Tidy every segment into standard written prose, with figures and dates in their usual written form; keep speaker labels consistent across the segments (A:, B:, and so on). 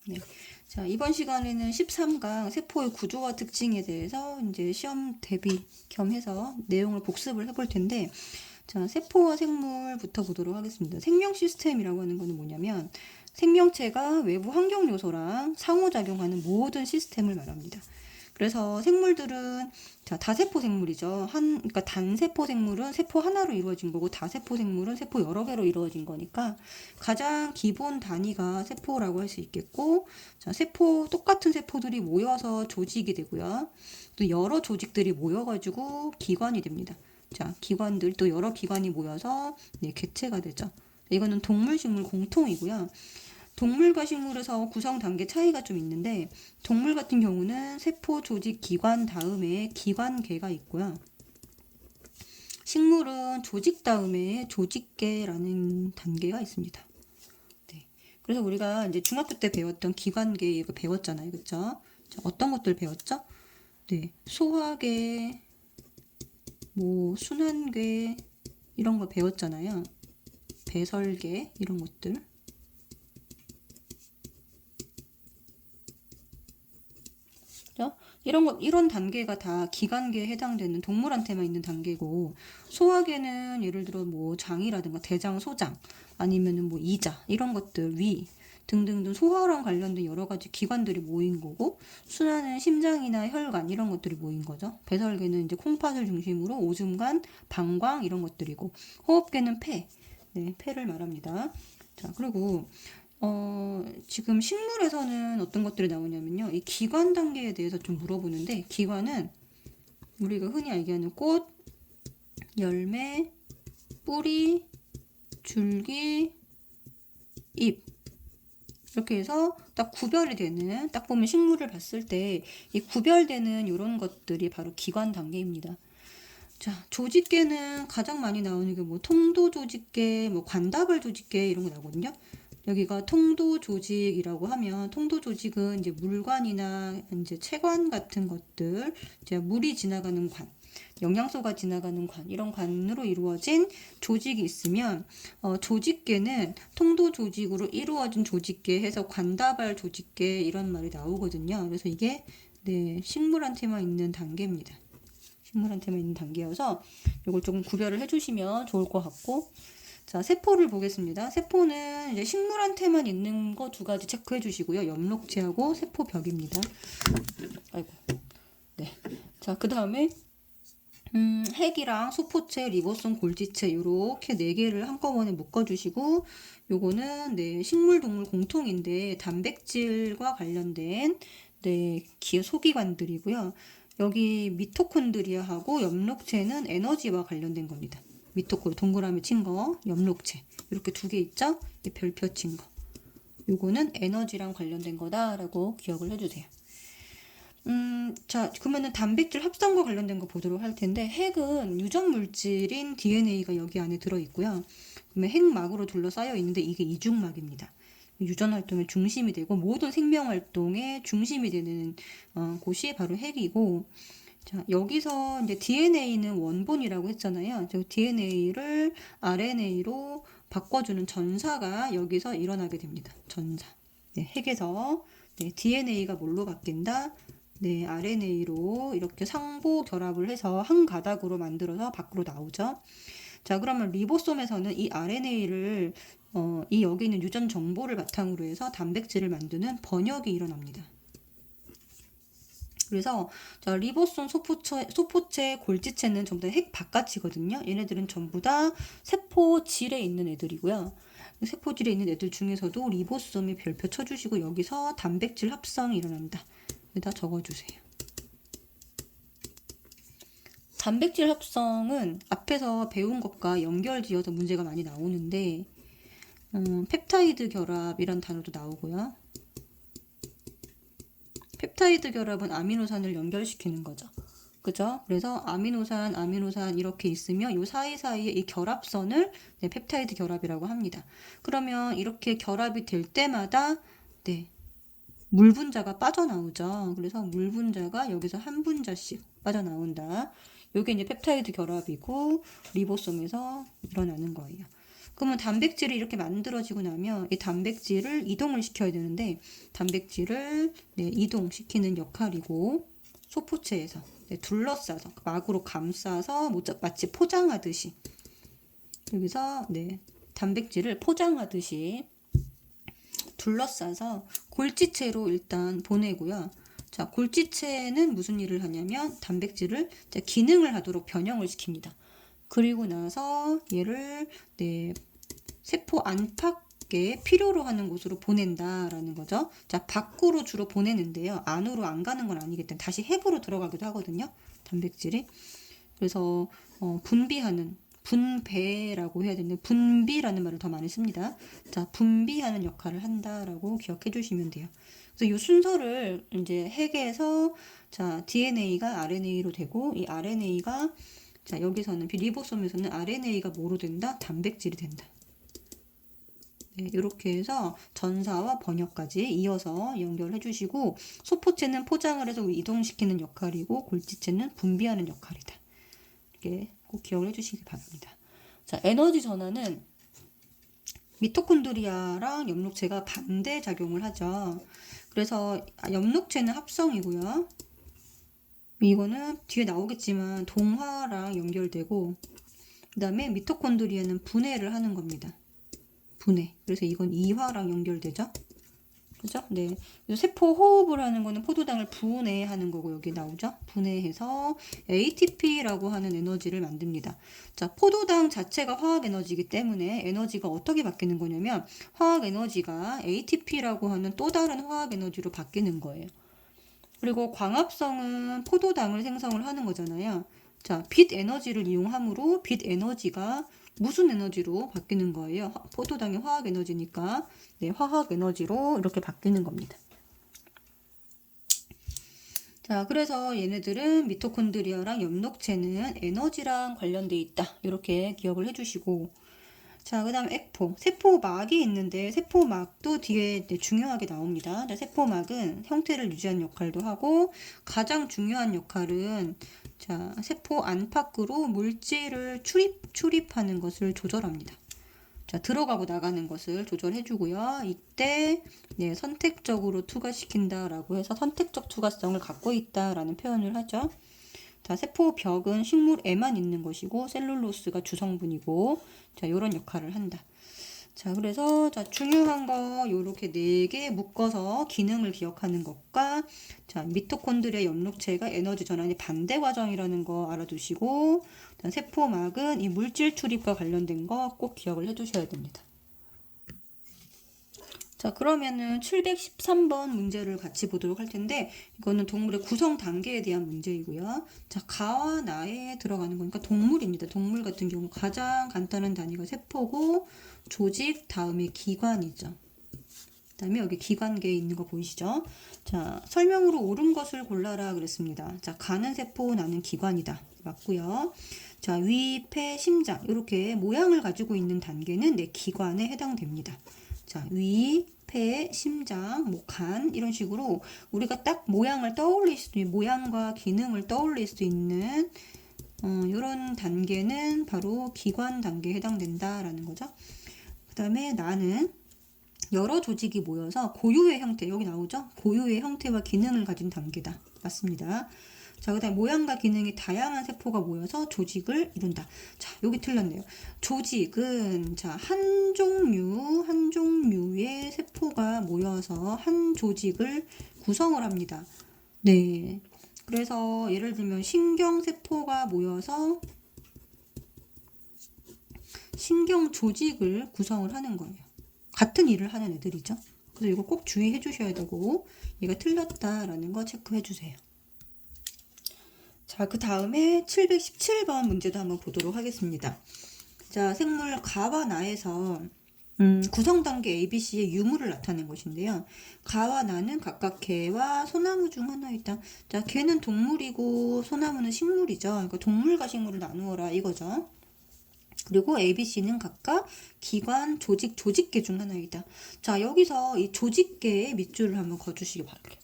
A: 네. 자, 이번 시간에는 13강 세포의 구조와 특징에 대해서 이제 시험 대비 겸해서 내용을 복습을 해볼 텐데, 자, 세포와 생물부터 보도록 하겠습니다. 생명 시스템이라고 하는 거는 뭐냐면, 생명체가 외부 환경 요소랑 상호작용하는 모든 시스템을 말합니다. 그래서 생물들은 자, 다세포 생물이죠. 그러니까 단세포 생물은 세포 하나로 이루어진 거고 다세포 생물은 세포 여러 개로 이루어진 거니까 가장 기본 단위가 세포라고 할 수 있겠고, 자, 똑같은 세포들이 모여서 조직이 되고요. 또 여러 조직들이 모여가지고 기관이 됩니다. 자, 기관들 또 여러 기관이 모여서 네, 개체가 되죠. 이거는 동물, 식물 공통이고요. 동물과 식물에서 구성 단계 차이가 좀 있는데, 동물 같은 경우는 세포, 조직, 기관 다음에 기관계가 있고요. 식물은 조직 다음에 조직계라는 단계가 있습니다. 네. 그래서 우리가 이제 중학교 때 배웠던 기관계 이거 배웠잖아요. 그쵸? 어떤 것들 배웠죠? 네. 소화계, 순환계, 이런 거 배웠잖아요. 배설계, 이런 것들. 이런 단계가 다 기관계에 해당되는 동물한테만 있는 단계고, 소화계는 예를 들어 장이라든가 대장, 소장, 아니면은 이자, 이런 것들, 위 등등등 소화랑 관련된 여러 가지 기관들이 모인 거고, 순환은 심장이나 혈관 이런 것들이 모인 거죠. 배설계는 이제 콩팥을 중심으로 오줌관, 방광 이런 것들이고, 호흡계는 폐, 네, 폐를 말합니다. 자, 그리고 지금 식물에서는 어떤 것들이 나오냐면요. 이 기관 단계에 대해서 좀 물어보는데, 기관은 우리가 흔히 알게 하는 꽃, 열매, 뿌리, 줄기, 잎. 이렇게 해서 딱 구별이 되는, 딱 보면 식물을 봤을 때 이 구별되는 이런 것들이 바로 기관 단계입니다. 자, 조직계는 가장 많이 나오는 게 통도 조직계, 관다발 조직계 이런 거 나오거든요. 여기가 통도 조직이라고 하면, 통도 조직은 이제 물관이나 이제 체관 같은 것들, 이제 물이 지나가는 관, 영양소가 지나가는 관, 이런 관으로 이루어진 조직이 있으면, 조직계는 통도 조직으로 이루어진 조직계 해서 관다발 조직계 이런 말이 나오거든요. 그래서 이게 네, 식물한테만 있는 단계입니다. 식물한테만 있는 단계여서 이걸 조금 구별을 해주시면 좋을 것 같고, 자, 세포를 보겠습니다. 세포는 이제 식물한테만 있는 거 두 가지 체크해 주시고요. 엽록체하고 세포벽입니다. 아이고. 네. 자, 그 다음에 핵이랑 소포체, 리보솜, 골지체 이렇게 네 개를 한꺼번에 묶어주시고, 요거는 네, 식물, 동물 공통인데 단백질과 관련된 네, 소기관들이고요. 여기 미토콘드리아하고 엽록체는 에너지와 관련된 겁니다. 동그라미 친 거, 엽록체 이렇게 두 개 있죠? 별표 친 거. 요거는 에너지랑 관련된 거다라고 기억을 해주세요. 자, 그러면은 단백질 합성과 관련된 거 보도록 할 텐데, 핵은 유전 물질인 DNA가 여기 안에 들어 있고요. 그러면 핵막으로 둘러싸여 있는데 이게 이중막입니다. 유전 활동의 중심이 되고 모든 생명 활동의 중심이 되는 곳이 바로 핵이고, 자, 여기서 이제 DNA는 원본이라고 했잖아요. DNA를 RNA로 바꿔주는 전사가 여기서 일어나게 됩니다. 전사. 네, 핵에서 네, DNA가 뭘로 바뀐다? 네, RNA로 이렇게 상보 결합을 해서 한 가닥으로 만들어서 밖으로 나오죠. 자, 그러면 리보솜에서는 이 RNA를 이 여기 있는 유전 정보를 바탕으로 해서 단백질을 만드는 번역이 일어납니다. 그래서 자, 리보솜, 소포체, 골지체는 전부 다 핵 바깥이거든요. 얘네들은 전부 다 세포질에 있는 애들이고요. 세포질에 있는 애들 중에서도 리보솜이 별표 쳐주시고, 여기서 단백질 합성이 일어난다. 여기다 적어주세요. 단백질 합성은 앞에서 배운 것과 연결지어서 문제가 많이 나오는데, 펩타이드 결합이란 단어도 나오고요. 펩타이드 결합은 아미노산을 연결시키는 거죠. 그죠? 그래서 아미노산 이렇게 있으면 이 사이사이에 이 결합선을 네, 펩타이드 결합이라고 합니다. 그러면 이렇게 결합이 될 때마다 네, 물 분자가 빠져나오죠. 그래서 물 분자가 여기서 한 분자씩 빠져나온다. 이게 이제 펩타이드 결합이고 리보솜에서 일어나는 거예요. 그러면 단백질이 이렇게 만들어지고 나면 이 단백질을 이동을 시켜야 되는데 단백질을 이동시키는 역할이고 소포체에서 둘러싸서 막으로 감싸서 마치 포장하듯이 여기서 단백질을 포장하듯이 둘러싸서 골지체로 일단 보내고요. 자, 골지체는 무슨 일을 하냐면 단백질을 기능을 하도록 변형을 시킵니다. 그리고 나서 얘를 세포 안팎에 필요로 하는 곳으로 보낸다라는 거죠. 자, 밖으로 주로 보내는데요. 안으로 안 가는 건 아니기 때문에 다시 핵으로 들어가기도 하거든요. 단백질이. 그래서 분배라고 해야 되는데 분비라는 말을 더 많이 씁니다. 자, 분비하는 역할을 한다라고 기억해 주시면 돼요. 그래서 이 순서를 이제 핵에서 자, DNA가 RNA로 되고 이 RNA가 자, 여기서는 리보솜에서는 RNA가 뭐로 된다? 단백질이 된다. 이렇게 해서 전사와 번역까지 이어서 연결해 주시고 소포체는 포장을 해서 이동시키는 역할이고 골지체는 분비하는 역할이다. 이렇게 꼭 기억을 해주시기 바랍니다. 자, 에너지 전환은 미토콘드리아랑 엽록체가 반대 작용을 하죠. 그래서 엽록체는 합성이고요. 이거는 뒤에 나오겠지만 동화랑 연결되고 그 다음에 미토콘드리아는 분해를 하는 겁니다. 분해. 그래서 이건 이화랑 연결되죠. 그죠? 네. 세포 호흡을 하는 거는 포도당을 분해하는 거고 여기 나오죠? 분해해서 ATP라고 하는 에너지를 만듭니다. 자, 포도당 자체가 화학 에너지이기 때문에 에너지가 어떻게 바뀌는 거냐면 화학 에너지가 ATP라고 하는 또 다른 화학 에너지로 바뀌는 거예요. 그리고 광합성은 포도당을 생성을 하는 거잖아요. 자, 빛 에너지를 이용함으로 빛 에너지가 무슨 에너지로 바뀌는 거예요? 포도당이 화학 에너지니까 화학 에너지로 이렇게 바뀌는 겁니다. 자, 그래서 얘네들은 미토콘드리아랑 엽록체는 에너지랑 관련돼 있다. 이렇게 기억을 해주시고 자, 그 다음 액포. 세포막이 있는데 세포막도 뒤에 중요하게 나옵니다. 세포막은 형태를 유지하는 역할도 하고 가장 중요한 역할은 자, 세포 안팎으로 물질을 출입하는 것을 조절합니다. 자, 들어가고 나가는 것을 조절해주고요. 이때 선택적으로 투과시킨다라고 해서 선택적 투과성을 갖고 있다라는 표현을 하죠. 자, 세포벽은 식물에만 있는 것이고 셀룰로스가 주성분이고 자, 요런 역할을 한다. 자, 그래서 자, 중요한 거 요렇게 4개 묶어서 기능을 기억하는 것과 자, 미토콘드리아 엽록체가 에너지 전환의 반대 과정이라는 거 알아두시고 세포막은 이 물질 출입과 관련된 거 꼭 기억을 해 두셔야 됩니다. 자, 그러면은 713번 문제를 같이 보도록 할 텐데 이거는 동물의 구성 단계에 대한 문제이고요. 자, 가와 나에 들어가는 거니까 동물입니다. 동물 같은 경우 가장 간단한 단위가 세포고 조직 다음에 기관이죠. 그 다음에 여기 기관계에 있는 거 보이시죠? 자, 설명으로 옳은 것을 골라라 그랬습니다. 자, 가는 세포 나는 기관이다. 맞고요. 자, 위, 폐, 심장 이렇게 모양을 가지고 있는 단계는 기관에 해당됩니다. 자, 위, 폐, 심장, 간 이런 식으로 우리가 딱 모양을 떠올릴 수도 있는 모양과 기능을 떠올릴 수 있는 이런 단계는 바로 기관 단계에 해당된다라는 거죠. 그 다음에 나는 여러 조직이 모여서 고유의 형태 여기 나오죠. 고유의 형태와 기능을 가진 단계다. 맞습니다. 자, 그 다음 모양과 기능이 다양한 세포가 모여서 조직을 이룬다. 자, 여기 틀렸네요. 조직은 자, 한 종류의 세포가 모여서 한 조직을 구성을 합니다. 네. 그래서 예를 들면 신경세포가 모여서 신경 조직을 구성을 하는 거예요. 같은 일을 하는 애들이죠. 그래서 이거 꼭 주의해 주셔야 되고 얘가 틀렸다라는 거 체크해 주세요. 자, 그 다음에 717번 문제도 한번 보도록 하겠습니다. 자, 생물 가와 나에서 구성 단계 ABC의 유무를 나타낸 것인데요. 가와 나는 각각 개와 소나무 중 하나이다. 자, 개는 동물이고 소나무는 식물이죠. 그러니까 동물과 식물을 나누어라 이거죠. 그리고 ABC는 각각 기관, 조직계 중 하나이다. 자, 여기서 이 조직계의 밑줄을 한번 그어주시기 바랄게요.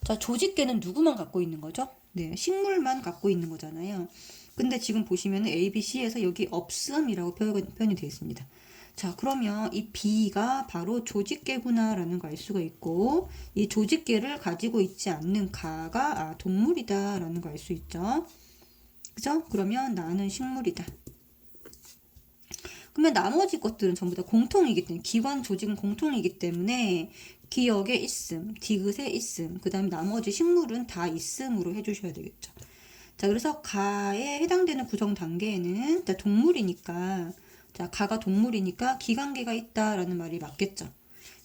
A: 자, 조직계는 누구만 갖고 있는 거죠? 네, 식물만 갖고 있는 거잖아요. 근데 지금 보시면 ABC에서 여기 없음이라고 표현이 되어 있습니다. 자, 그러면 이 B가 바로 조직계구나라는 걸 알 수가 있고, 이 조직계를 가지고 있지 않는 가가 동물이다라는 걸 알 수 있죠. 그죠? 그러면 나는 식물이다. 그러면 나머지 것들은 전부 다 공통이기 때문에, 기관 조직은 공통이기 때문에 기역에 있음, 디귿에 있음, 그 다음에 나머지 식물은 다 있음으로 해주셔야 되겠죠. 자, 그래서 가에 해당되는 구성 단계에는 동물이니까, 자, 가가 동물이니까 기관계가 있다라는 말이 맞겠죠.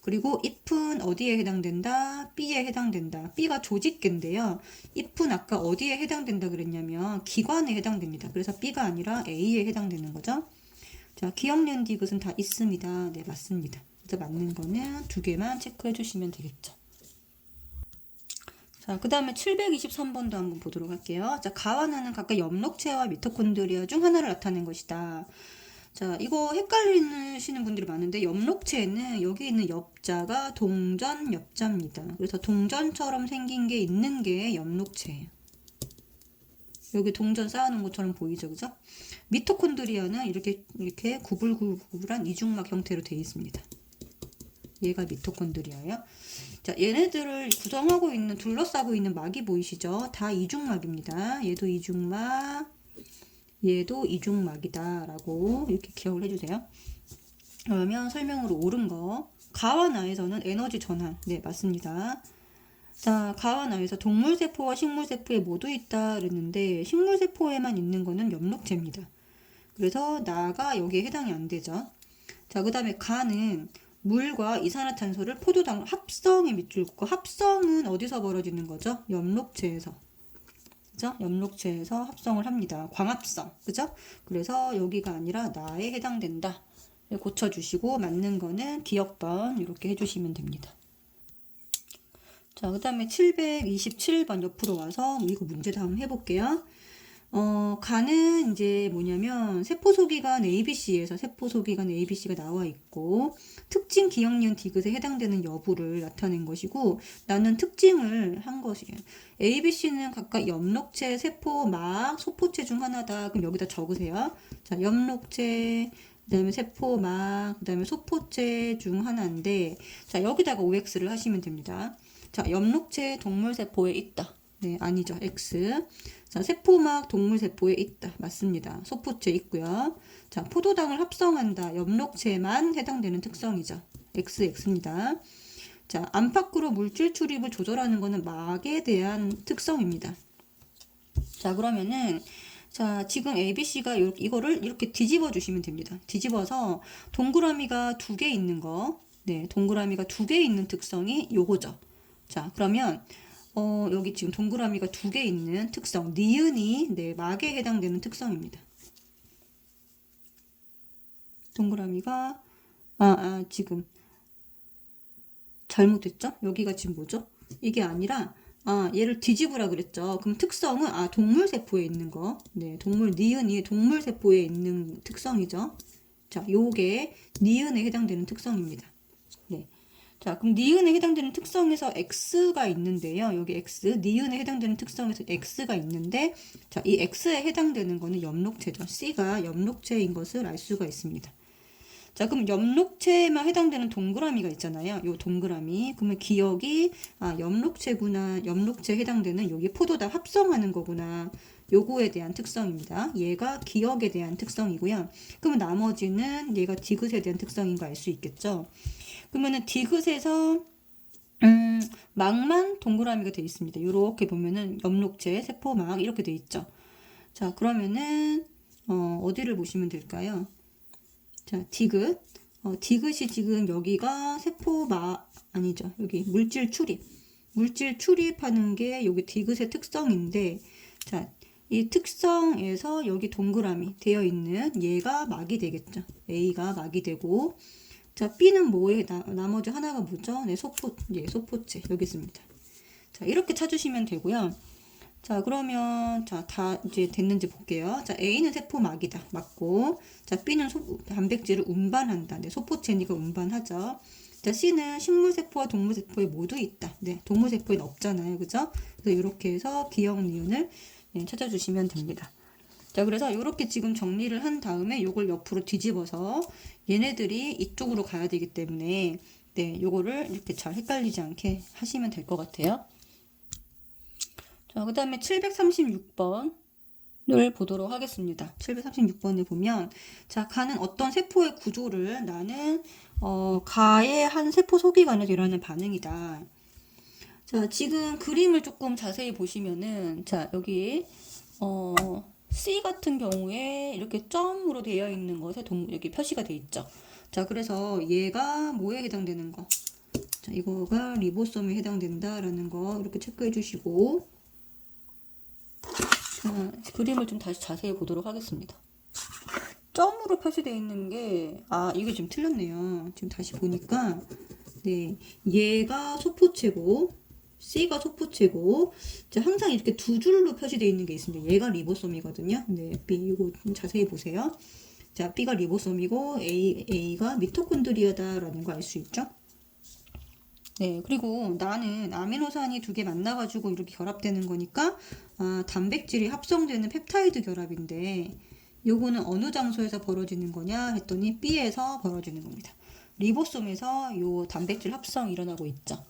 A: 그리고 잎은 어디에 해당된다? B에 해당된다. B가 조직계인데요. 잎은 아까 어디에 해당된다 그랬냐면 기관에 해당됩니다. 그래서 B가 아니라 A에 해당되는 거죠. 자, 기역, 니은, 디귿은 다 있습니다. 네, 맞습니다. 그래서 맞는 거는 두 개만 체크해 주시면 되겠죠. 자, 그 다음에 723번도 한번 보도록 할게요. 자, 가와 나는 각각 엽록체와 미토콘드리아 중 하나를 나타낸 것이다. 자, 이거 헷갈리시는 분들이 많은데 엽록체는 여기 있는 엽자가 동전 엽자입니다. 그래서 동전처럼 생긴 게 있는 게 엽록체예요. 여기 동전 쌓아놓은 것처럼 보이죠, 그죠? 미토콘드리아는 이렇게 구불구불한 이중막 형태로 되어 있습니다. 얘가 미토콘드리아예요. 자, 얘네들을 구성하고 있는, 둘러싸고 있는 막이 보이시죠? 다 이중막입니다. 얘도 이중막, 얘도 이중막이다 라고 이렇게 기억을 해주세요. 그러면 설명으로 옳은 거, 가와 나에서는 에너지 전환, 네, 맞습니다. 자, 가와 나에서 동물세포와 식물세포에 모두 있다 그랬는데 식물세포에만 있는 거는 엽록체입니다. 그래서 나가 여기에 해당이 안 되죠. 자, 그 다음에 가는 물과 이산화탄소를 포도당 합성에 밑줄 긋고, 합성은 어디서 벌어지는 거죠? 엽록체에서. 그죠? 엽록체에서 합성을 합니다. 광합성. 그죠? 그래서 여기가 아니라 나에 해당된다. 고쳐주시고 맞는 거는 기억번 이렇게 해주시면 됩니다. 자, 그 다음에 727번 옆으로 와서 이거 문제 다음 해볼게요. 가는 이제 뭐냐면 세포소기관 ABC에서 세포소기관 ABC가 나와 있고 특징 기억, 니은, 디귿에 해당되는 여부를 나타낸 것이고, 나는 특징을 한 것이에요. ABC는 각각 엽록체, 세포막, 소포체 중 하나다. 그럼 여기다 적으세요. 자, 엽록체, 그 다음에 세포막, 그 다음에 소포체 중 하나인데, 자, 여기다가 OX를 하시면 됩니다. 자, 엽록체 동물세포에 있다. 네, 아니죠. X. 자, 세포막 동물세포에 있다. 맞습니다. 소포체 있고요. 자, 포도당을 합성한다. 엽록체만 해당되는 특성이죠. X입니다. 자, 안팎으로 물질 출입을 조절하는 것은 막에 대한 특성입니다. 자, 그러면은 자, 지금 ABC가 이거를 이렇게 뒤집어 주시면 됩니다. 뒤집어서 동그라미가 2개 있는 거, 네, 동그라미가 2개 있는 특성이 요거죠. 자, 그러면 여기 지금 동그라미가 2개 있는 특성, 니은이 네, 막에 해당되는 특성입니다. 동그라미가 지금 잘못했죠? 여기가 지금 뭐죠? 이게 아니라 얘를 뒤집으라 그랬죠. 그럼 특성은 동물세포에 있는 거, 네, 니은이 동물세포에 있는 특성이죠. 자, 요게 니은에 해당되는 특성입니다. 네. 자, 그럼 니은에 해당되는 특성에서 X가 있는데요. 여기 X, 니은에 해당되는 특성에서 X가 있는데, 자, 이 X에 해당되는 거는 엽록체죠. C가 엽록체인 것을 알 수가 있습니다. 자, 그럼 엽록체에만 해당되는 동그라미가 있잖아요. 요 동그라미. 그러면 기억이, 엽록체구나. 엽록체에 해당되는 여기 포도당 합성하는 거구나. 요거에 대한 특성입니다. 얘가 기억에 대한 특성이고요. 그러면 나머지는 얘가 디귿에 대한 특성인 거 알 수 있겠죠. 그러면은 디귿에서 막만 동그라미가 되어 있습니다. 이렇게 보면은 엽록체, 세포막 이렇게 되어 있죠. 자, 그러면은 어디를 보시면 될까요? 자, 디귿. 디귿이 지금 여기가 세포막 아니죠. 여기 물질 출입하는 게 여기 디귿의 특성인데, 자, 이 특성에서 여기 동그라미 되어 있는 얘가 막이 되겠죠. A가 막이 되고, 자, B는 뭐에 나머지 하나가 뭐죠? 네, 소포체 여기 있습니다. 자, 이렇게 찾으시면 되고요. 자, 그러면 다 이제 됐는지 볼게요. 자, A는 세포막이다. 맞고. 자, B는 단백질을 운반한다. 네, 소포체니까 운반하죠. 자, C는 식물세포와 동물세포에 모두 있다. 네, 동물세포에는 없잖아요. 그죠? 그래서 이렇게 해서 기억, 니은을 찾아주시면 됩니다. 자, 그래서 이렇게 지금 정리를 한 다음에 요걸 옆으로 뒤집어서 얘네들이 이쪽으로 가야 되기 때문에 네, 요거를 이렇게 잘 헷갈리지 않게 하시면 될 것 같아요. 자, 그 다음에 736번을 보도록 하겠습니다. 736번을 보면, 자, 가는 어떤 세포의 구조를 나는, 가의 한 세포 소기관에서 일어나는 반응이다. 자, 지금 그림을 조금 자세히 보시면은, 자, 여기, C 같은 경우에 이렇게 점으로 되어 있는 것에 여기 표시가 되어 있죠. 자, 그래서 얘가 뭐에 해당되는 거? 자, 이거가 리보솜에 해당된다라는 거 이렇게 체크해 주시고, 자, 그림을 좀 다시 자세히 보도록 하겠습니다. 점으로 표시되어 있는 게, 이게 좀 틀렸네요. 지금 다시 보니까, 네, 얘가 소포체고, C가 소포체고, 자, 항상 이렇게 두 줄로 표시되어 있는 게 있습니다. 얘가 리보솜이거든요. 네, B, 이거 좀 자세히 보세요. 자, B가 리보솜이고, A가 미토콘드리아다라는 거 알 수 있죠? 네, 그리고 나는 아미노산이 두 개 만나가지고 이렇게 결합되는 거니까, 단백질이 합성되는 펩타이드 결합인데, 요거는 어느 장소에서 벌어지는 거냐 했더니 B에서 벌어지는 겁니다. 리보솜에서 요 단백질 합성이 일어나고 있죠.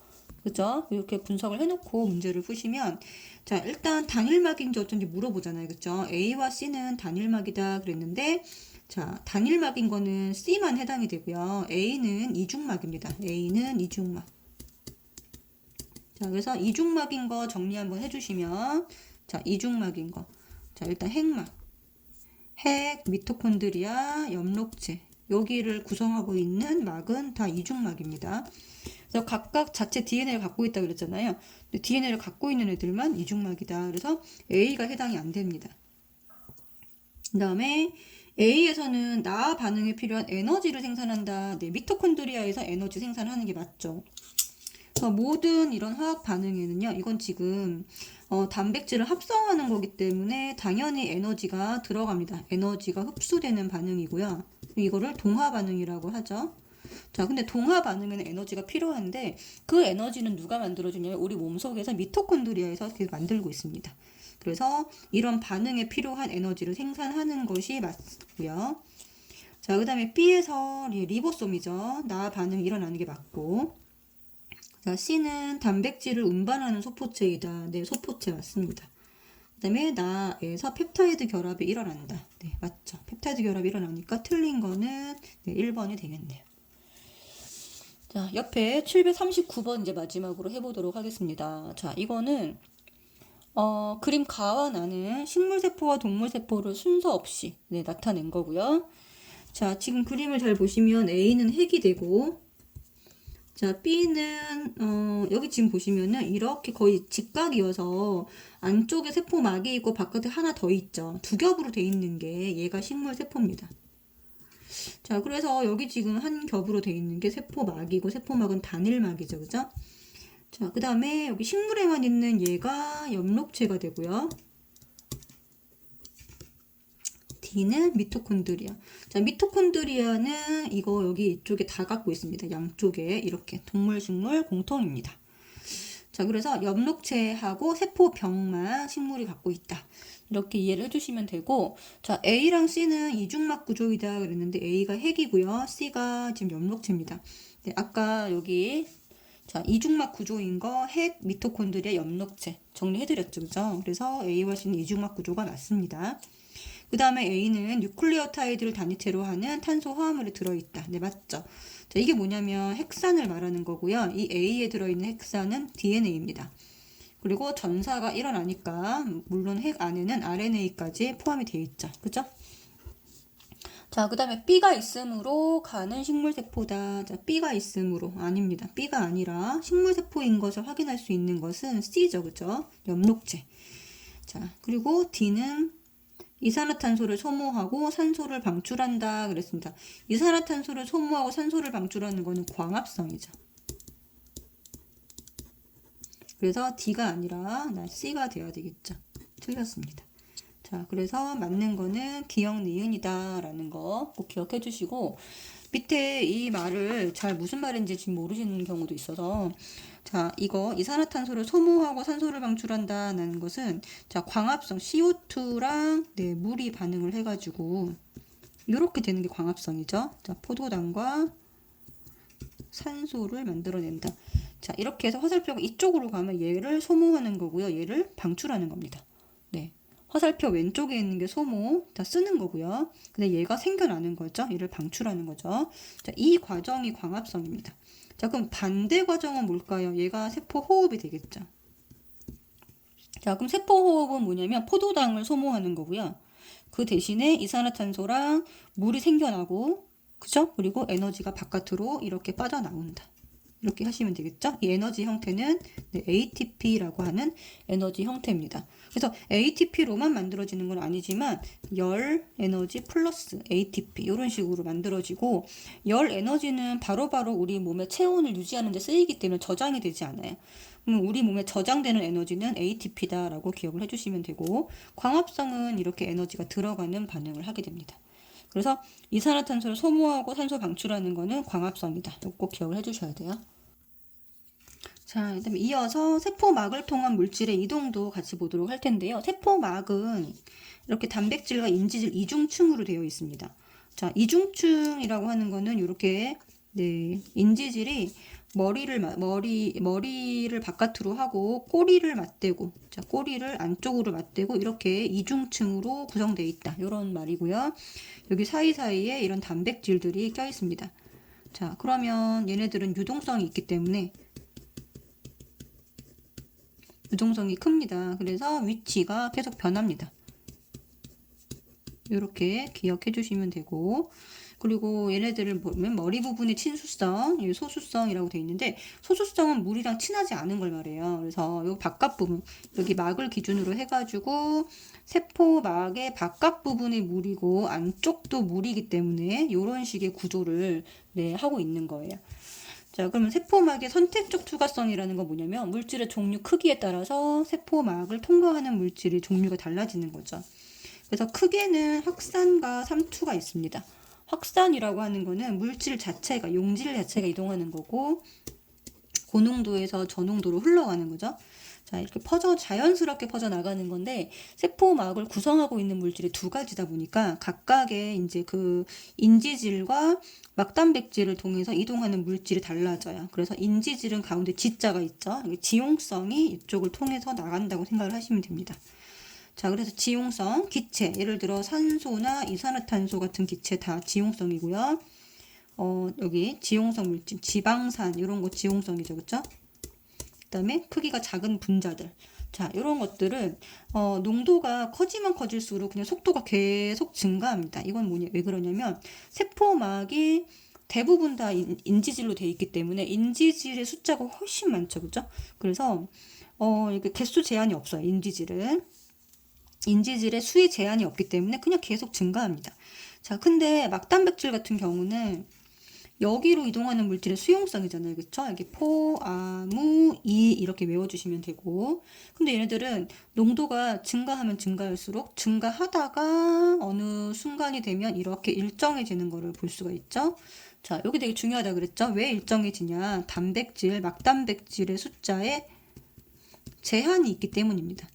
A: 그죠? 이렇게 분석을 해놓고 문제를 푸시면, 자, 일단 단일막인지 어쩐지 물어보잖아요. 그죠? A와 C는 단일막이다 그랬는데, 자, 단일막인 거는 C만 해당이 되고요. A는 이중막입니다. A는 이중막. 자, 그래서 이중막인 거 정리 한번 해주시면, 자, 이중막인 거. 자, 일단 핵막. 핵, 미토콘드리아, 엽록체. 여기를 구성하고 있는 막은 다 이중막입니다. 그래서 각각 자체 DNA를 갖고 있다고 그랬잖아요. 근데 DNA를 갖고 있는 애들만 이중막이다. 그래서 A가 해당이 안 됩니다. 그 다음에 A에서는 나 반응에 필요한 에너지를 생산한다. 네, 미토콘드리아에서 에너지 생산하는 게 맞죠. 그래서 모든 이런 화학 반응에는요, 이건 지금 단백질을 합성하는 거기 때문에 당연히 에너지가 들어갑니다. 에너지가 흡수되는 반응이고요. 이거를 동화 반응이라고 하죠. 자, 근데 동화 반응에는 에너지가 필요한데 그 에너지는 누가 만들어주냐면 우리 몸속에서 미토콘드리아에서 이렇게 만들고 있습니다. 그래서 이런 반응에 필요한 에너지를 생산하는 것이 맞고요. 자, 그 다음에 B에서 리보솜이죠. 나 반응이 일어나는 게 맞고. 자, C는 단백질을 운반하는 소포체이다. 네, 소포체 맞습니다. 그 다음에 나에서 펩타이드 결합이 일어난다. 네, 맞죠. 펩타이드 결합이 일어나니까 틀린 거는 네, 1번이 되겠네요. 자, 옆에 739번 이제 마지막으로 해보도록 하겠습니다. 자, 이거는 그림 가와 나는 식물세포와 동물세포를 순서 없이 네, 나타낸 거고요. 자, 지금 그림을 잘 보시면 A는 핵이 되고, 자, B는 여기 지금 보시면은 이렇게 거의 직각이어서 안쪽에 세포막이 있고 바깥에 하나 더 있죠. 두 겹으로 돼 있는 게 얘가 식물 세포입니다. 자, 그래서 여기 지금 한 겹으로 돼 있는 게 세포막이고 세포막은 단일막이죠. 그죠? 자, 그 다음에 여기 식물에만 있는 얘가 엽록체가 되고요. D는 미토콘드리아. 자, 미토콘드리아는 이거 여기 이쪽에 다 갖고 있습니다. 양쪽에 이렇게 동물, 식물 공통입니다. 자, 그래서 엽록체하고 세포병만 식물이 갖고 있다. 이렇게 이해를 해주시면 되고, 자, A랑 C는 이중막 구조이다 그랬는데 A가 핵이고요. C가 지금 엽록체입니다. 네, 아까 여기 자, 이중막 구조인 거 핵, 미토콘드리아, 엽록체 정리해드렸죠. 그죠? 그래서 A와 C는 이중막 구조가 맞습니다. 그 다음에 A는 뉴클리오타이드를 단위체로 하는 탄소 화합물이 들어있다. 네, 맞죠? 자, 이게 뭐냐면 핵산을 말하는 거고요. 이 A에 들어있는 핵산은 DNA입니다. 그리고 전사가 일어나니까 물론 핵 안에는 RNA까지 포함이 되어 있죠. 그죠? 자, 그 다음에 B가 있음으로 가는 식물세포다. 자, B가 있음으로 아닙니다. B가 아니라 식물세포인 것을 확인할 수 있는 것은 C죠. 그죠? 엽록체. 자, 그리고 D는 이산화탄소를 소모하고 산소를 방출한다 그랬습니다. 이산화탄소를 소모하고 산소를 방출하는 거는 광합성이죠. 그래서 D가 아니라 C가 되어야 되겠죠. 틀렸습니다. 자, 그래서 맞는 거는 기역 니은이다 라는 거 꼭 기억해 주시고, 밑에 이 말을 잘 무슨 말인지 지금 모르시는 경우도 있어서 자, 이거 이산화탄소를 소모하고 산소를 방출한다는 것은 자, 광합성 CO2랑 네, 물이 반응을 해가지고 이렇게 되는 게 광합성이죠. 자, 포도당과 산소를 만들어낸다. 자, 이렇게 해서 화살표가 이쪽으로 가면 얘를 소모하는 거고요. 얘를 방출하는 겁니다. 네. 화살표 왼쪽에 있는 게 소모, 다 쓰는 거고요. 근데 얘가 생겨나는 거죠. 얘를 방출하는 거죠. 자, 이 과정이 광합성입니다. 자, 그럼 반대 과정은 뭘까요? 얘가 세포 호흡이 되겠죠. 자, 그럼 세포 호흡은 뭐냐면 포도당을 소모하는 거고요. 그 대신에 이산화탄소랑 물이 생겨나고, 그죠? 그리고 에너지가 바깥으로 이렇게 빠져나온다. 이렇게 하시면 되겠죠? 이 에너지 형태는 네, ATP라고 하는 에너지 형태입니다. 그래서 ATP로만 만들어지는 건 아니지만 열 에너지 플러스 ATP 이런 식으로 만들어지고 열 에너지는 바로바로 우리 몸의 체온을 유지하는 데 쓰이기 때문에 저장이 되지 않아요. 우리 몸에 저장되는 에너지는 ATP다라고 기억을 해주시면 되고 광합성은 이렇게 에너지가 들어가는 반응을 하게 됩니다. 그래서 이산화탄소를 소모하고 산소 방출하는 거는 광합성이다. 이거 꼭 기억을 해주셔야 돼요. 자, 그다음에 이어서 세포막을 통한 물질의 이동도 같이 보도록 할 텐데요. 세포막은 이렇게 단백질과 인지질 이중층으로 되어 있습니다. 자, 이중층이라고 하는 거는 이렇게 네, 인지질이 머리를 바깥으로 하고 꼬리를 맞대고, 자, 꼬리를 안쪽으로 맞대고 이렇게 이중층으로 구성되어 있다. 이런 말이고요. 여기 사이사이에 이런 단백질들이 껴 있습니다. 자, 그러면 얘네들은 유동성이 있기 때문에 유동성이 큽니다. 그래서 위치가 계속 변합니다. 이렇게 기억해 주시면 되고, 그리고 얘네들을 보면 머리 부분의 친수성, 소수성이라고 되어 있는데 소수성은 물이랑 친하지 않은 걸 말해요. 그래서 이 바깥 부분, 여기 막을 기준으로 해가지고 세포막의 바깥 부분이 물이고 안쪽도 물이기 때문에 이런 식의 구조를 네, 하고 있는 거예요. 자, 그러면 세포막의 선택적 투과성이라는 건 뭐냐면 물질의 종류 크기에 따라서 세포막을 통과하는 물질의 종류가 달라지는 거죠. 그래서 크게는 확산과 삼투가 있습니다. 확산이라고 하는 거는 물질 자체가, 용질 자체가 이동하는 거고 고농도에서 저농도로 흘러가는 거죠. 자, 이렇게 자연스럽게 퍼져나가는 건데 세포막을 구성하고 있는 물질이 두 가지다 보니까 각각의 이제 그 인지질과 막단백질을 통해서 이동하는 물질이 달라져요. 그래서 인지질은 가운데 G자가 있죠. 지용성이 이쪽을 통해서 나간다고 생각을 하시면 됩니다. 자, 그래서 지용성, 기체, 예를 들어 산소나 이산화탄소 같은 기체 다 지용성이고요. 여기 지용성 물질, 지방산 이런 거 지용성이죠, 그렇죠? 그다음에 크기가 작은 분자들. 자, 이런 것들은 농도가 커지면 커질수록 그냥 속도가 계속 증가합니다. 이건 뭐냐, 왜 그러냐면 세포막이 대부분 다 인지질로 되어 있기 때문에 인지질의 숫자가 훨씬 많죠, 그렇죠? 그래서 이렇게 개수 제한이 없어요, 인지질은. 인지질의 수의 제한이 없기 때문에 그냥 계속 증가합니다. 자, 근데 막단백질 같은 경우는 여기로 이동하는 물질의 수용성이잖아요. 그쵸? 여기 포, 아, 무, 이 이렇게 외워주시면 되고 근데 얘네들은 농도가 증가하면 증가할수록 증가하다가 어느 순간이 되면 이렇게 일정해지는 거를 볼 수가 있죠. 자, 여기 되게 중요하다 그랬죠? 왜 일정해지냐? 단백질, 막단백질의 숫자에 제한이 있기 때문입니다.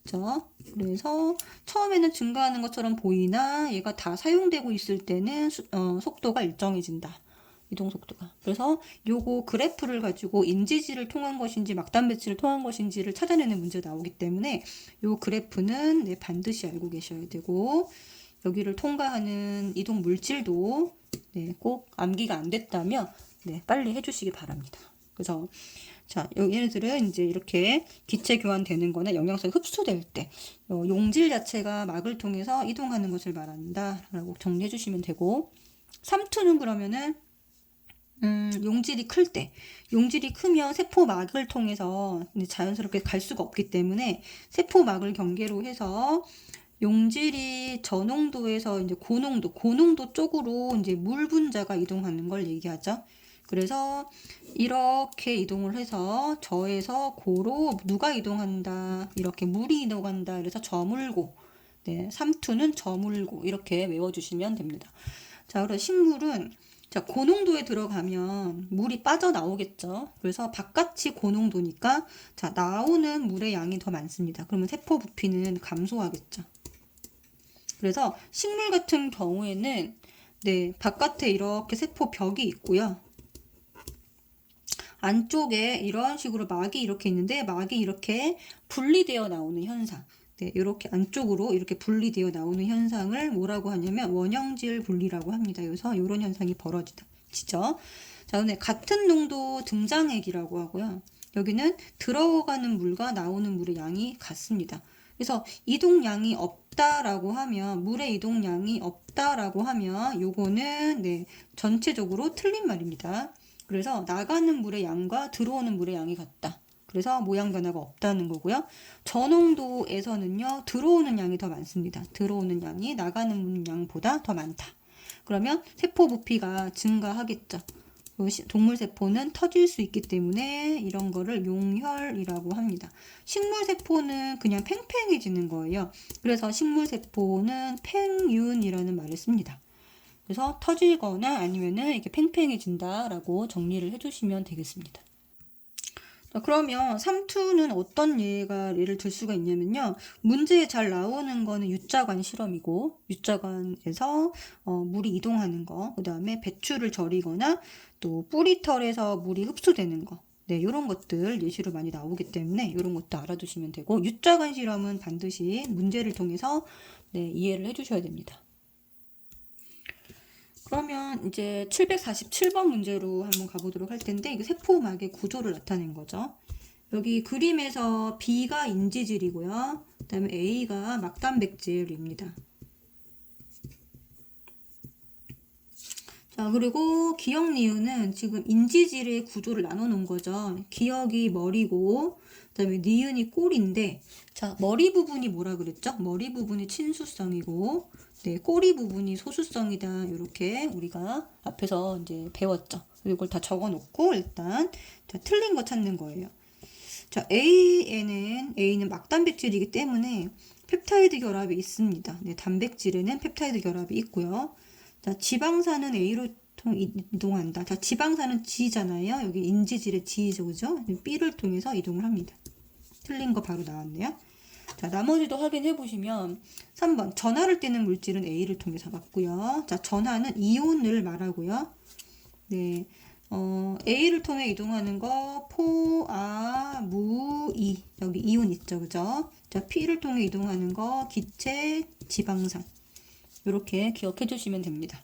A: 됐죠? 그래서 처음에는 증가하는 것처럼 보이나 얘가 다 사용되고 있을 때는 속도가 일정해진다. 이동 속도가. 그래서 요거 그래프를 가지고 인지질을 통한 것인지 막단백질을 통한 것인지를 찾아내는 문제가 나오기 때문에 요 그래프는 네, 반드시 알고 계셔야 되고 여기를 통과하는 이동 물질도 네, 꼭 암기가 안 됐다면 네, 빨리 해주시기 바랍니다. 그래서 자, 얘네들은 이제 이렇게 기체 교환되는 거나 영양소가 흡수될 때 용질 자체가 막을 통해서 이동하는 것을 말한다 라고 정리해 주시면 되고 삼투는 그러면은 용질이 클 때, 용질이 크면 세포막을 통해서 자연스럽게 갈 수가 없기 때문에 세포막을 경계로 해서 용질이 저농도에서 이제 고농도 쪽으로 이제 물 분자가 이동하는 걸 얘기하죠. 그래서 이렇게 이동을 해서 저에서 고로 누가 이동한다, 이렇게 물이 이동한다. 그래서 저물고, 네, 삼투는 저물고 이렇게 외워주시면 됩니다. 자, 그래서 식물은 자, 고농도에 들어가면 물이 빠져나오겠죠. 그래서 바깥이 고농도니까 자, 나오는 물의 양이 더 많습니다. 그러면 세포 부피는 감소하겠죠. 그래서 식물 같은 경우에는 네, 바깥에 이렇게 세포 벽이 있고요. 안쪽에 이런 식으로 막이 이렇게 있는데 막이 이렇게 분리되어 나오는 현상. 네, 이렇게 안쪽으로 이렇게 분리되어 나오는 현상을 뭐라고 하냐면 원형질 분리라고 합니다. 그래서 이런 현상이 벌어지죠. 자, 근데 같은 농도 등장액이라고 하고요. 여기는 들어가는 물과 나오는 물의 양이 같습니다. 그래서 이동량이 없다라고 하면 물의 이동량이 없다라고 하면 요거는 네, 전체적으로 틀린 말입니다. 그래서 나가는 물의 양과 들어오는 물의 양이 같다. 그래서 모양 변화가 없다는 거고요. 저농도에서는요, 들어오는 양이 더 많습니다. 들어오는 양이 나가는 양보다 더 많다. 그러면 세포 부피가 증가하겠죠. 동물 세포는 터질 수 있기 때문에 이런 거를 용혈이라고 합니다. 식물 세포는 그냥 팽팽해지는 거예요. 그래서 식물 세포는 팽윤이라는 말을 씁니다. 그래서 터지거나 아니면은 이렇게 팽팽해진다라고 정리를 해주시면 되겠습니다. 자, 그러면 삼투는 어떤 예를 들 수가 있냐면요. 문제에 잘 나오는 거는 유자관 실험이고, 유자관에서 물이 이동하는 거, 그 다음에 배추를 절이거나 또 뿌리털에서 물이 흡수되는 거. 네, 이런 것들 예시로 많이 나오기 때문에 이런 것도 알아두시면 되고, 유자관 실험은 반드시 문제를 통해서 네, 이해를 해주셔야 됩니다. 그러면 이제 747번 문제로 한번 가보도록 할 텐데, 이게 세포막의 구조를 나타낸 거죠. 여기 그림에서 B가 인지질이고요. 그 다음에 A가 막단백질입니다. 자, 그리고 기역, 니은은 지금 인지질의 구조를 나눠 놓은 거죠. 기역이 머리고, 그 다음에 니은이 꼬리인데, 자, 머리 부분이 뭐라 그랬죠? 머리 부분이 친수성이고, 네, 꼬리 부분이 소수성이다. 이렇게 우리가 앞에서 이제 배웠죠. 이걸 다 적어 놓고 일단 자, 틀린 거 찾는 거예요. 자, A는 막단백질이기 때문에 펩타이드 결합이 있습니다. 네, 단백질에는 펩타이드 결합이 있고요. 자, 지방산은 A로 이동한다. 자, 지방산은 G잖아요. 여기 인지질의 G죠, 그죠? B를 통해서 이동을 합니다. 틀린 거 바로 나왔네요. 자, 나머지도 확인해 보시면 3번 전하를 떼는 물질은 A를 통해서 맞고요. 자, 전하는 이온을 말하고요. 네, A를 통해 이동하는 거 포, 아, 무, 이 여기 이온 있죠, 그죠? 자, P를 통해 이동하는 거 기체, 지방산 이렇게 기억해 주시면 됩니다.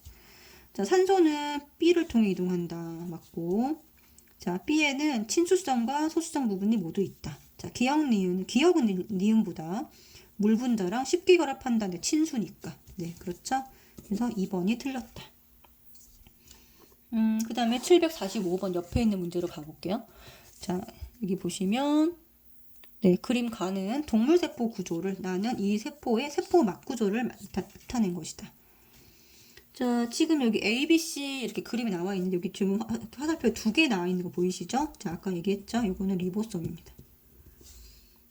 A: 자, 산소는 B를 통해 이동한다 맞고, 자, B에는 친수성과 소수성 부분이 모두 있다. 자, 기역은 니은보다 물 분자랑 쉽게 결합한다는데 친수니까. 네, 그렇죠? 그래서 2번이 틀렸다. 그 다음에 745번 옆에 있는 문제로 가볼게요. 자, 여기 보시면 네, 그림 가는 동물세포 구조를 나는 이 세포의 세포막 구조를 나타낸 것이다. 자, 지금 여기 A, B, C 이렇게 그림이 나와 있는데 여기 지금 화살표 2개 나와 있는 거 보이시죠? 자, 아까 얘기했죠? 이거는 리보솜입니다.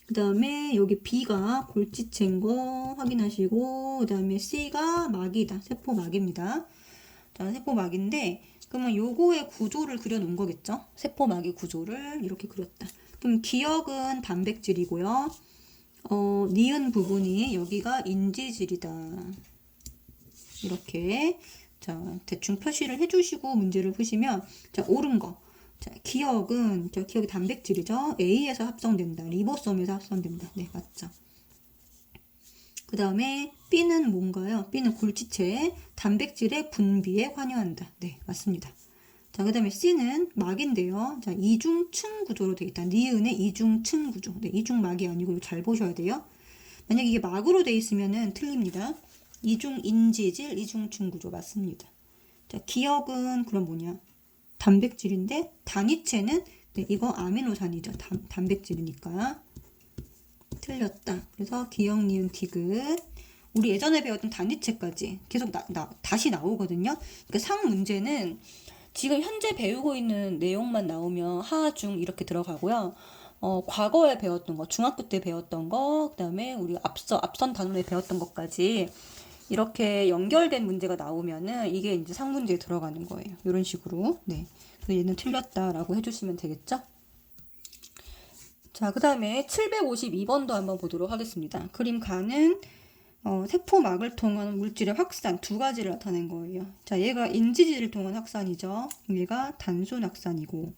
A: 그 다음에 여기 B가 골지체인 거 확인하시고, 그 다음에 C가 막이다. 세포막입니다. 자, 세포막인데 그러면 요거의 구조를 그려놓은 거겠죠? 세포막의 구조를 이렇게 그렸다. 그럼 기역은 단백질이고요. 니은 부분이 여기가 인지질이다. 이렇게 자, 대충 표시를 해주시고 문제를 푸시면 자, 옳은 거. 자, 기역이 단백질이죠. A에서 합성된다. 리보솜에서 합성된다. 네, 맞죠. 그 다음에 B는 뭔가요? B는 골지체 단백질의 분비에 관여한다. 네, 맞습니다. 자, 그 다음에 C는 막인데요. 자, 이중층 구조로 되어 있다. 니은의 이중층 구조. 네, 이중막이 아니고 잘 보셔야 돼요. 만약 이게 막으로 되어 있으면은 틀립니다. 이중인지질, 이중층 구조 맞습니다. 자, 기역은 그럼 뭐냐? 단백질인데 단위체는 네, 이거 아미노산이죠. 단백질이니까 틀렸다. 그래서 기역, 니은, 디귿. 우리 예전에 배웠던 단위체까지 계속 다시 나오거든요. 그러니까 상 문제는 지금 현재 배우고 있는 내용만 나오면 하, 중 이렇게 들어가고요. 과거에 배웠던 거, 중학교 때 배웠던 거, 그 다음에 우리 앞선 단원에 배웠던 것까지 이렇게 연결된 문제가 나오면은 이게 이제 상문제에 들어가는 거예요. 이런 식으로. 네. 그래서 얘는 틀렸다라고 해주시면 되겠죠? 자, 그 다음에 752번도 한번 보도록 하겠습니다. 그림 가는 세포막을 통한 물질의 확산 두 가지를 나타낸 거예요. 자, 얘가 인지질을 통한 확산이죠. 얘가 단순 확산이고,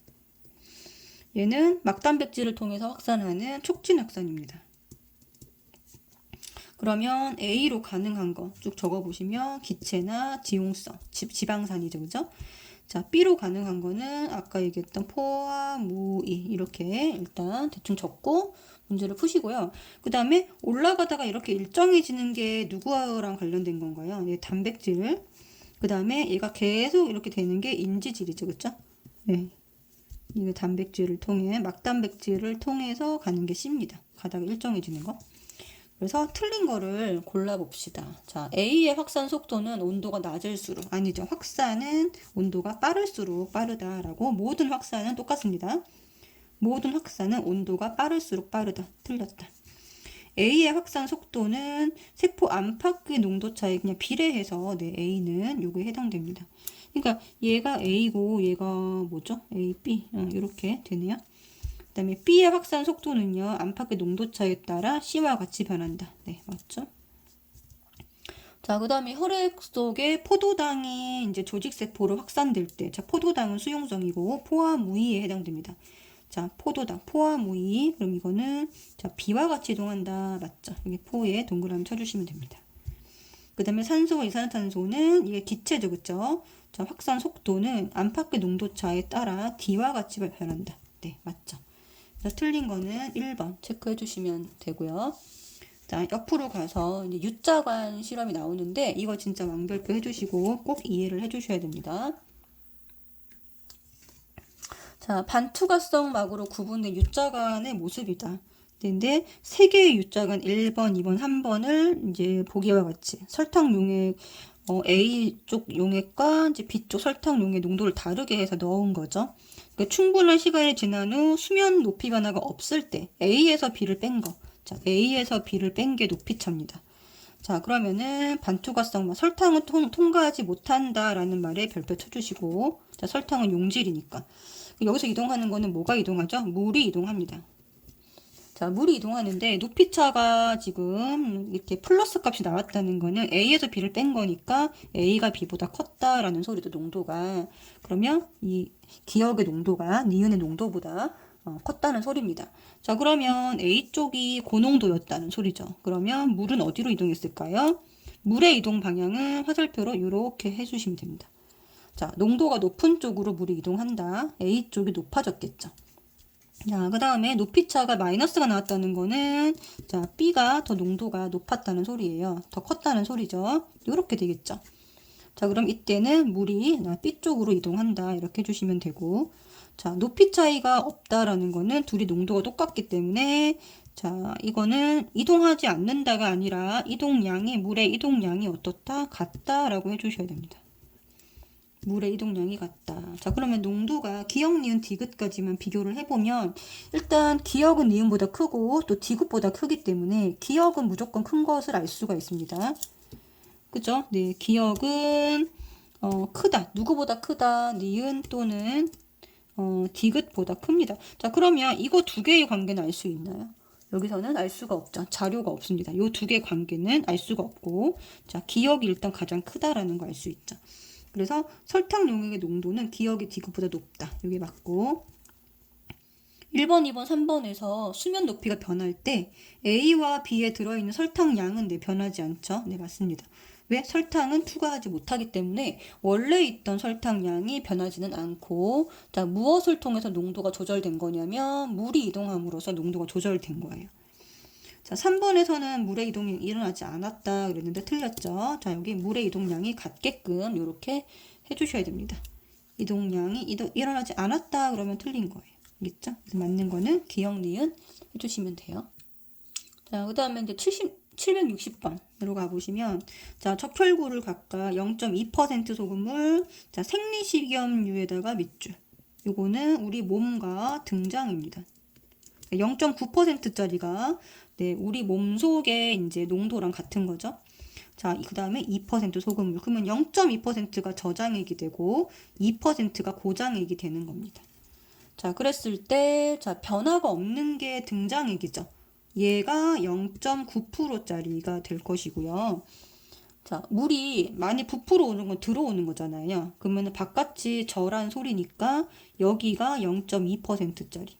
A: 얘는 막단백질을 통해서 확산하는 촉진 확산입니다. 그러면 A로 가능한 거 쭉 적어보시면 기체나 지용성, 지방산이죠, 그죠? 자, B로 가능한 거는 아까 얘기했던 포화, 무이 이렇게 일단 대충 적고 문제를 푸시고요. 그 다음에 올라가다가 이렇게 일정해지는 게 누구랑 관련된 건가요? 예, 단백질. 그 다음에 얘가 계속 이렇게 되는 게 인지질이죠, 그쵸? 네. 이게 단백질을 통해, 막단백질을 통해서 가는 게 C입니다. 가다가 일정해지는 거. 그래서 틀린 거를 골라봅시다. 자, A의 확산 속도는 온도가 낮을수록, 아니죠. 확산은 온도가 빠를수록 빠르다라고, 모든 확산은 똑같습니다. 모든 확산은 온도가 빠를수록 빠르다. 틀렸다. A의 확산 속도는 세포 안팎의 농도 차에 그냥 비례해서 네, A는 요거에 해당됩니다. 그러니까 얘가 A고 얘가 뭐죠? A, B 이렇게 되네요. 그 다음에 B의 확산 속도는요, 안팎의 농도 차에 따라 C와 같이 변한다. 네, 맞죠? 자, 그 다음에 혈액 속에 포도당이 이제 조직세포로 확산될 때, 자, 포도당은 수용성이고, 포화 무의에 해당됩니다. 자, 포도당, 포화 무의. 그럼 이거는, 자, B와 같이 이동한다. 맞죠? 여기 포에 동그라미 쳐주시면 됩니다. 그 다음에 산소와 이산화탄소는 이게 기체죠, 그쵸? 자, 확산 속도는 안팎의 농도 차에 따라 D와 같이 변한다. 네, 맞죠? 틀린 거는 1번 체크해 주시면 되고요. 자, 옆으로 가서 이제 U자관 실험이 나오는데 이거 진짜 왕별표 해주시고 꼭 이해를 해주셔야 됩니다. 자, 반투과성 막으로 구분된 U자관의 모습이다. 근데 세 개의 U자관 1번, 2번, 3번을 이제 보기와 같이 설탕 용액 A 쪽 용액과 이제 B 쪽 설탕 용액 농도를 다르게 해서 넣은 거죠. 그러니까 충분한 시간이 지난 후 수면 높이 변화가 없을 때 A에서 B를 뺀 거. 자, A에서 B를 뺀 게 높이차입니다. 자, 그러면은 반투과성 설탕은 통과하지 못한다라는 말에 별표 쳐주시고, 자, 설탕은 용질이니까 여기서 이동하는 거는 뭐가 이동하죠? 물이 이동합니다. 자, 물이 이동하는데 높이차가 지금 이렇게 플러스 값이 나왔다는 거는 A에서 B를 뺀 거니까 A가 B보다 컸다라는 소리도 농도가. 그러면 이 기억의 농도가 니은의 농도보다 컸다는 소리입니다. 자, 그러면 A 쪽이 고농도였다는 소리죠. 그러면 물은 어디로 이동했을까요? 물의 이동 방향은 화살표로 이렇게 해주시면 됩니다. 자, 농도가 높은 쪽으로 물이 이동한다. A 쪽이 높아졌겠죠. 자, 그 다음에 높이차가 마이너스가 나왔다는 거는, 자, B가 더 농도가 높았다는 소리예요. 더 컸다는 소리죠. 이렇게 되겠죠. 자, 그럼 이때는 물이 B 쪽으로 이동한다. 이렇게 해주시면 되고, 자, 높이 차이가 없다라는 거는 둘이 농도가 똑같기 때문에, 자, 이거는 이동하지 않는다가 아니라 이동량이, 물의 이동량이 어떻다? 같다라고 해주셔야 됩니다. 물의 이동량이 같다. 자, 그러면 농도가 기억, 니은, 디귿까지만 비교를 해보면 일단 기억은 니은보다 크고 또 디귿보다 크기 때문에 기억은 무조건 큰 것을 알 수가 있습니다. 그죠? 네, 기억은 크다. 누구보다 크다. 니은 또는 디귿보다 큽니다. 자, 그러면 이거 두 개의 관계는 알 수 있나요? 여기서는 알 수가 없죠. 자료가 없습니다. 이 두 개의 관계는 알 수가 없고, 자, 기억이 일단 가장 크다라는 거 알 수 있죠. 그래서 설탕 용액의 농도는 기억이 디귿보다 높다. 여기 맞고 1번, 2번, 3번에서 수면 높이가 변할 때 A와 B에 들어있는 설탕 양은 네, 변하지 않죠. 네, 맞습니다. 왜? 설탕은 투과하지 못하기 때문에 원래 있던 설탕 양이 변하지는 않고, 자, 무엇을 통해서 농도가 조절된 거냐면 물이 이동함으로써 농도가 조절된 거예요. 자, 3번에서는 물의 이동이 일어나지 않았다 그랬는데 틀렸죠. 자, 여기 물의 이동량이 같게끔 이렇게 해주셔야 됩니다. 이동량이 일어나지 않았다 그러면 틀린 거예요. 알겠죠? 그래서 맞는 거는 기억, 니은 해주시면 돼요. 자, 그 다음에 이제 760번으로 가보시면, 자, 적혈구를 각각 0.2% 소금물, 자, 생리식염유에다가 밑줄. 요거는 우리 몸과 등장입니다. 0.9%짜리가 네, 우리 몸 속의 이제 농도랑 같은 거죠. 자, 그 다음에 2% 소금물. 그러면 0.2%가 저장액이 되고 2%가 고장액이 되는 겁니다. 자, 그랬을 때, 자, 변화가 없는 게 등장액이죠. 얘가 0.9%짜리가 될 것이고요. 자, 물이 많이 부풀어 오는 건 들어오는 거잖아요. 그러면 바깥이 절한 소리니까 여기가 0.2%짜리.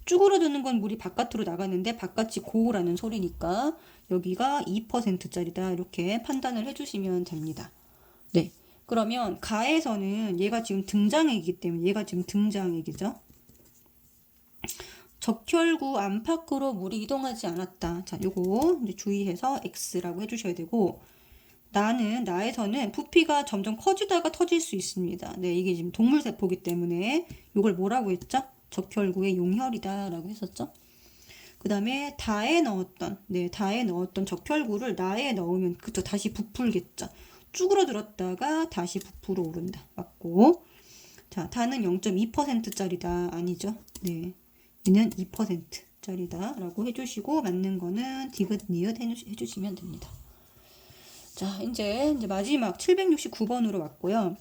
A: 쭈그러드는 건 물이 바깥으로 나가는데 바깥이 고라는 소리니까 여기가 2%짜리다. 이렇게 판단을 해주시면 됩니다. 네. 그러면 가에서는 얘가 지금 등장액이기 때문에 얘가 지금 등장액이죠. 적혈구 안팎으로 물이 이동하지 않았다. 자, 요거 이제 주의해서 X라고 해주셔야 되고, 나에서는 부피가 점점 커지다가 터질 수 있습니다. 네, 이게 지금 동물세포기 때문에 이걸 뭐라고 했죠? 적혈구의 용혈이다 라고 했었죠. 그 다음에 다에 넣었던 적혈구를 나에 넣으면 그쵸, 다시 부풀겠죠. 쭈그러들었다가 다시 부풀어 오른다. 맞고. 자, 다는 0.2%짜리다. 아니죠. 네, 얘는 2%짜리다 라고 해주시고, 맞는 거는 디귿, 니귿 해주시면 됩니다. 자, 이제 마지막 769번으로 왔고요.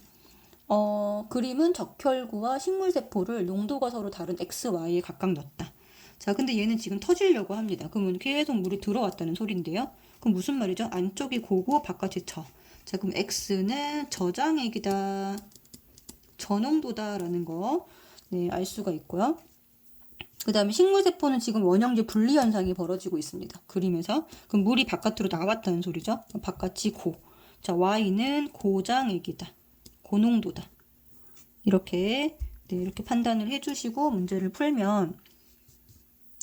A: 그림은 적혈구와 식물세포를 농도가 서로 다른 X, Y에 각각 넣었다. 자, 근데 얘는 지금 터지려고 합니다. 그러면 계속 물이 들어왔다는 소리인데요. 그럼 무슨 말이죠? 안쪽이 고고 바깥이 저. 자, 그럼 X는 저장액이다, 저농도다라는 거, 네, 알 수가 있고요. 그 다음에 식물세포는 지금 원형질 분리 현상이 벌어지고 있습니다. 그림에서. 그럼 물이 바깥으로 나왔다는 소리죠. 바깥이 고. 자, Y는 고장액이다, 고농도다. 이렇게, 네, 이렇게 판단을 해주시고 문제를 풀면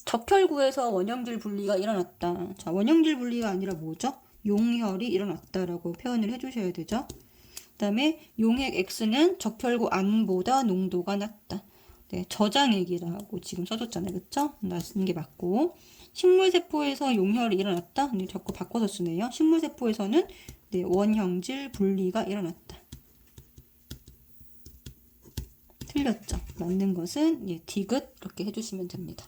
A: 적혈구에서 원형질 분리가 일어났다. 자, 원형질 분리가 아니라 뭐죠? 용혈이 일어났다라고 표현을 해주셔야 되죠. 그 다음에 용액 X는 적혈구 안보다 농도가 낮다. 네, 저장액이라고 지금 써줬잖아요. 그쵸? 낮은 게 맞고. 식물세포에서 용혈이 일어났다. 근데 자꾸 바꿔서 쓰네요. 식물세포에서는 네, 원형질 분리가 일어났다. 틀렸죠? 맞는 것은 예, 디귿 이렇게 해주시면 됩니다.